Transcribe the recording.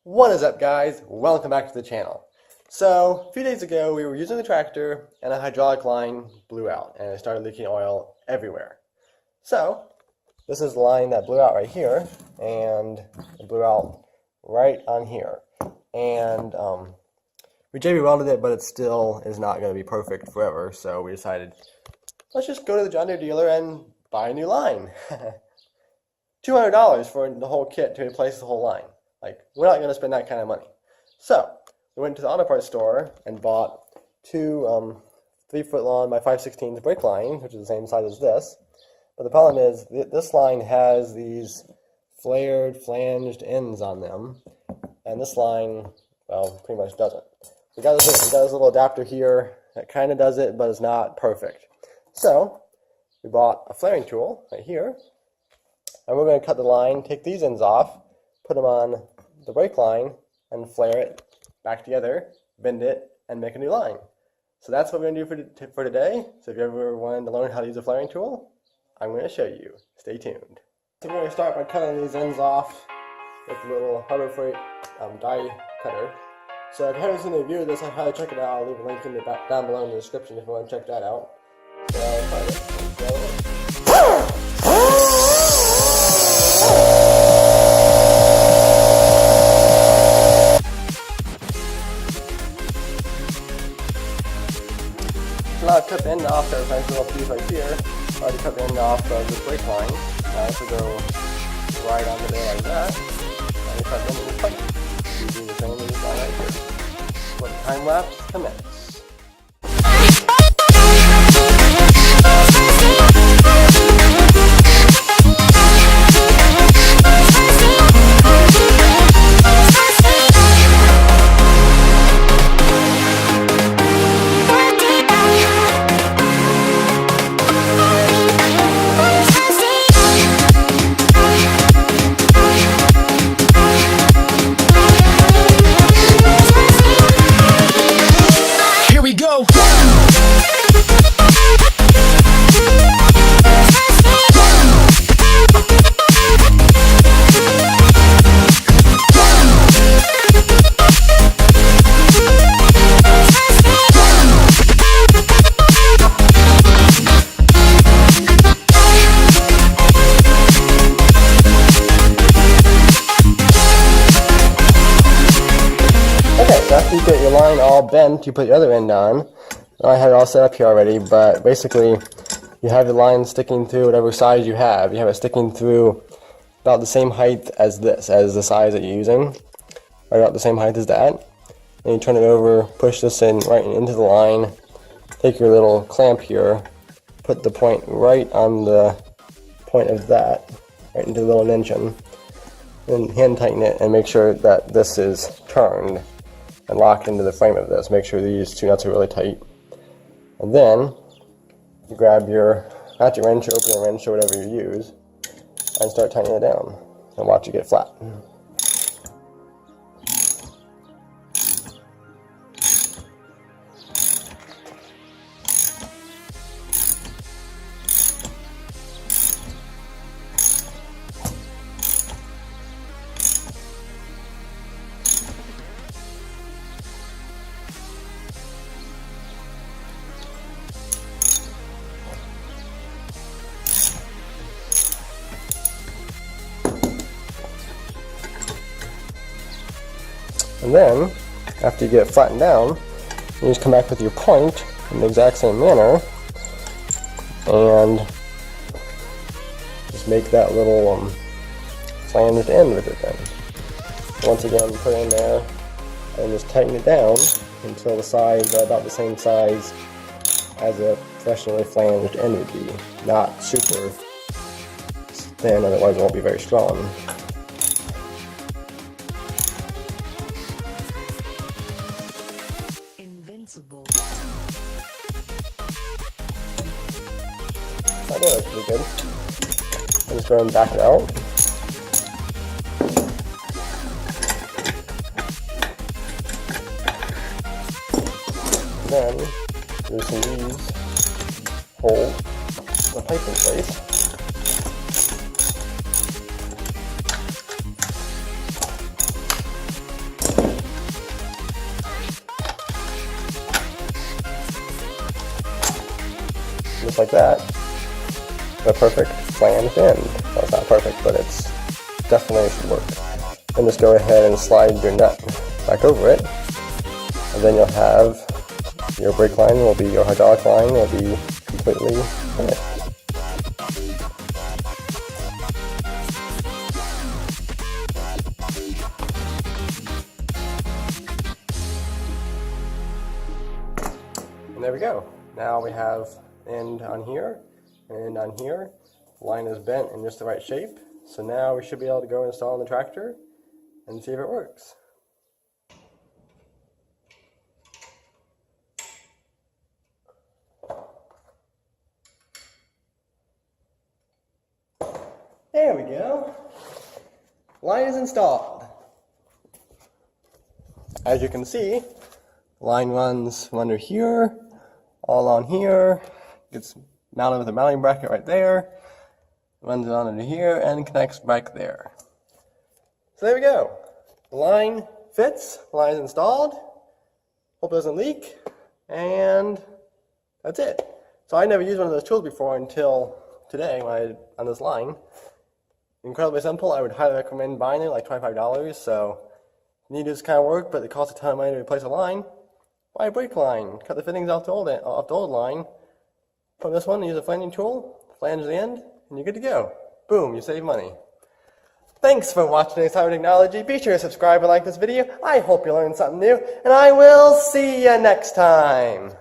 What is up, guys? Welcome back to the channel. So, a few days ago we were using the tractor and a hydraulic line blew out and it started leaking oil everywhere. So, this is the line that blew out right here, and it blew out right on here. And we JB welded it, but it still is not going to be perfect forever, so we decided, let's just go to the John Deere dealer and buy a new line. $200 for the whole kit to replace the whole line. Like, we're not going to spend that kind of money. So, we went to the auto parts store and bought two 3-foot long by 5/16 brake line, which is the same size as this. But the problem is, this line has these flared, flanged ends on them, and this line, well, pretty much doesn't. We got this little adapter here that kind of does it, but it's not perfect. So, we bought a flaring tool right here, and we're going to cut the line, take these ends off, put them on the brake line, and flare it back together, bend it, and make a new line. So that's what we're going to do for today. So if you ever wanted to learn how to use a flaring tool, I'm going to show you. Stay tuned. So we're going to start by cutting these ends off with a little Harbor Freight die cutter. So if you haven't seen the review of this, I highly check it out. I'll leave a link in the down below in the description if you want to check that out. So now I've cut the end off, there's a nice little piece right here. I already cut the end off of the brake line. Now this will go right onto there like that. And we cut the end of the pipe. Using the same as this line right here. Let the time lapse commence. After you get your line all bent, you put your other end on. I have it all set up here already, but basically you have the line sticking through whatever size you have. You have it sticking through about the same height as this, as the size that you're using. Right about the same height as that. And you turn it over, push this in right into the line, take your little clamp here, put the point right on the point of that, right into the little indentation, and hand tighten it and make sure that this is turned and locked into the frame of this. Make sure these two nuts are really tight. And then you grab your ratchet wrench or opening wrench or whatever you use and start tightening it down and watch it get flat. And then, after you get it flattened down, you just come back with your point in the exact same manner and just make that little flanged end with it then. Once again, put it in there and just tighten it down until the sides are about the same size as a professionally flanged end would be. Not super thin, otherwise it won't be very strong. I know that's pretty good. I'm just going to back it out. Then loosen these, hold the pipe in place. just like that, the perfect flanged end. Well, it's not perfect, but it's definitely should work. Then just go ahead and slide your nut back over it, and then you'll have your brake line will be, your hydraulic line will be completely finished. And there we go. Now we have end on here and end on here. The line is bent in just the right shape. So now we should be able to go install in the tractor and see if it works. There we go. Line is installed. As you can see, line runs from under here, all on here, gets mounted with a mounting bracket right there, runs on under here, and connects back there. So there we go. The line fits, the line is installed, hope it doesn't leak, and that's it. So I never used one of those tools before until today on this line. Incredibly simple. I would highly recommend buying it, like $25. So you need to do this kind of work, but it costs a ton of money to replace a line. Buy a brake line. Cut the fittings off the old line. Put this one, use a flanging tool, flange the end, and you're good to go. Boom, you save money. Thanks for watching Cyber Technology. Be sure to subscribe and like this video. I hope you learned something new, and I will see you next time.